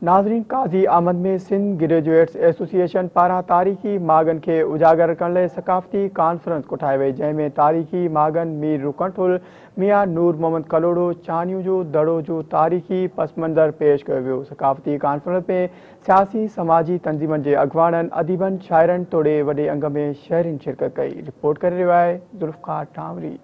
नाज़रीन, काज़ी अहमद में Sindh graduates association पारां तारीख़ी मागन के उजागर करण लाइ सकाफ़ती कॉन्फ्रेंस कोठाई वई, जंहिंमें तारीख़ी मागन मीर रुकनठुल मियां नूर मोहम्मद कलोड़ो चानियूं जो दड़ो जो तारीख़ी पस मंज़र पेश कयो वियो। सकाफ़ती कॉन्फ्रेंस में सियासी समाजी तंज़ीमनि जे अॻवाननि, अदीबनि, शाइरनि तोड़े वॾे अंग में शहरियुनि शिरकत कई। रिपोर्ट करे रहियो आहे ज़ुल्फ़कार टांवरी।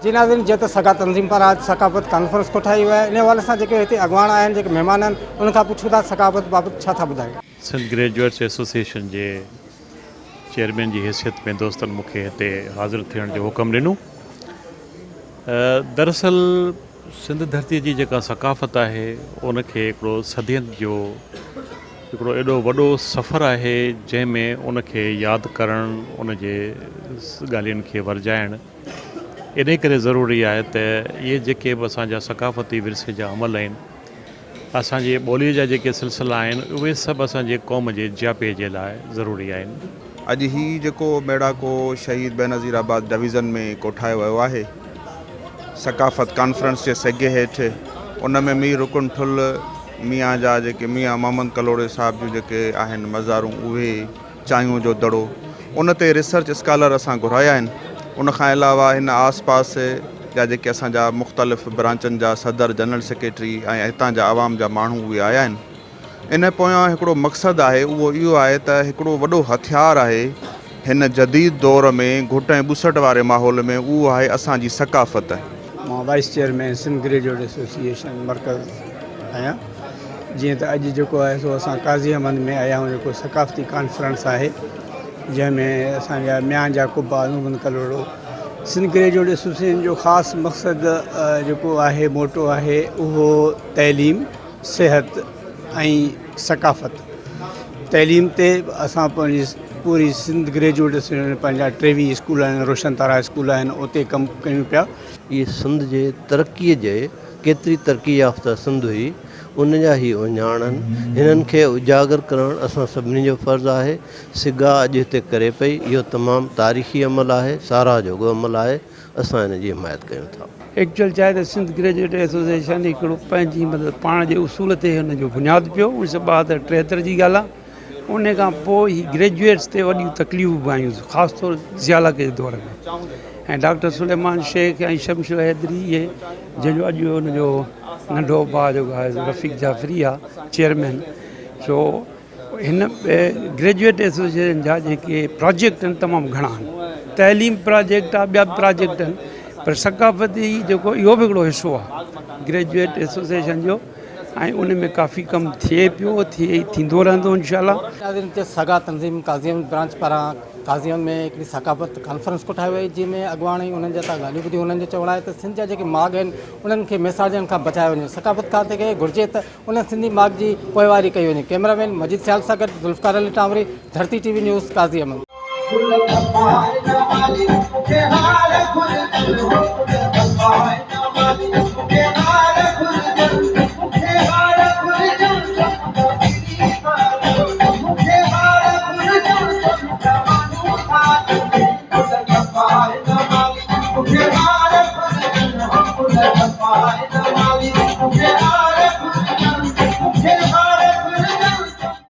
जी नाज़रीन, जे सगा तंज़ीम पर आज सकाफ़त कॉन्फ्रेंस कोठाई हुई है। इन हवाले से जो अगवान आहिनि, जेके मेहमान आहिनि, उनखां पुछूं था सकाफ़त बाबति छा था ॿुधायो। सिंध ग्रेजुएट्स एसोसिएशन के चेयरमैन की हैसियत में दोस्तनि मूंखे हिते हाज़िर थियण जो हुकम ॾिनो। दरअसल सिंध धरती की जेका सकाफ़त है उनखे हिकिड़ो सदियनि जो हिकिड़ो एॾो वॾो सफ़र है, जंहिंमें उनखे यादि करणु, उनजे ॻाल्हियुनि खे वरजाइणु इन करे ज़रूरी है। तो ये जेके बि असांजा सकाफ़ती विरसे जा अमल आहिनि, असांजे ॿोलीअ जा जेके सिलसिला आहिनि, उहे सभु असांजे क़ौम जे जियापे जे लाइ ज़रूरी आहिनि। अॼु ही जेको मेड़ाको शहीद बेनज़ीराबाद डिवीज़न में कोठायो वियो आहे सकाफ़त कॉन्फ्रेंस जे सॻे हेठि, उन में मीर रुकनठुल मियाँ जा जेके मियाँ मोहम्मद कलोड़े साहब जूं जेके आहिनि मज़ारूं, उहे चांहियूं जो दड़ो, उन ते रिसर्च स्कॉलर असां घुराया आहिनि। उन खां अलावा हिन आस पास जा जेके असांजा मुख़्तलिफ़ ब्रांचनि जा सदर, जनरल सेक्रेटरी ऐं हितां जा आवाम जा माण्हू उहे आया आहिनि। इन पोयां हिकिड़ो मक़सदु आहे, उहो इहो आहे त हिकिड़ो वॾो हथियार आहे हिन जदीद दौर में, घुट ऐं ॿुसट वारे माहौल में, उहो आहे असांजी सकाफ़त। मां vice chairman Sindh graduate association मरकज़ आहियां। जीअं त अॼु जेको आहे सो असां काज़ी अहमद में आया आहियूं, जेको सकाफ़ती कॉन्फ्रेंस आहे, जंहिंमें असांजा मियां जा कुब्बा नूर कलोड़ो सिंध ग्रेजुएट एसोसिएशन जो ख़ासि मक़सदु जेको आहे, मोटो आहे, उहो तइलीम, सिहत ऐं सकाफ़त। तइलीम ते असां पंहिंजी पूरी सिंध ग्रेजुएट एसोसिएशन पंहिंजा 23 स्कूल आहिनि, रोशन तारा स्कूल आहिनि, उते कमु कयूं पिया। ये सिंध जे तरक़ीअ जे केतिरी तरक़ी याफ़्ता सिंध हुई, उन जा ही उञाणनि, हिननि खे उजागर करणु असां सभिनी जो फ़र्ज़ु आहे। सिगा अॼु हिते करे पई, इहो तमामु तारीख़ी अमल आहे, साराह जोॻो अमल आहे, असां हिन जी हिमायत कयूं था। एक्चुअल चाहे त सिंध ग्रेजुएट एसोसिएशन हिकिड़ो पंहिंजी मतिलबु पाण जे उसूल ते हुन जो बुनियादु पियो 1972-73 जी ॻाल्हि आहे। उन खां पोइ ही ग्रेजुएट्स ते वॾियूं तकलीफ़ूं बि आयूं, ख़ासि तौरु ज़ियाला के दौर में। ऐं डॉक्टर सुलेमान शेख ऐं शमशो हैदरी, इहे जंहिंजो अॼु हुनजो नंढो भाउ जेको आहे रफ़ीक जाफ़री आहे चेयरमैन। सो हिन ग्रेजुएट एसोसिएशन जा जेके प्रोजेक्ट आहिनि तमामु घणा आहिनि। तइलीम प्रोजेक्ट आहे, ॿिया प्रोजेक्ट आहिनि, पर सकाफ़ती जेको इहो बि हिकिड़ो हिसो आहे ग्रेजुएट एसोसिएशन जो, ऐं उन में काफ़ी कमु थिए पियो, थींदो रहंदो इंशाअल्लाह। सगा तंज़ीम काज़ी ब्रांच पारां काज़ी में हिकिड़ी सकाफ़त कॉन्फ्रेंस कोठाई वई, जंहिंमें अॻवाणी उन्हनि जा ॻाल्हियूं ॿुधियूं। उन्हनि जो चवणु आहे त सिंध जा जेके माॻ आहिनि उन्हनि खे मिसाजनि खां बचायो वञे। सकाफ़त खां ते घुरिजे त उन सिंधी माॻ जी पोइवारी कई वञे। कैमरामैन मजीद सियाल सां गॾु ज़ुल्फ़कार अली टांवरी, धरती टीवी न्यूज़, काज़ी अहमद।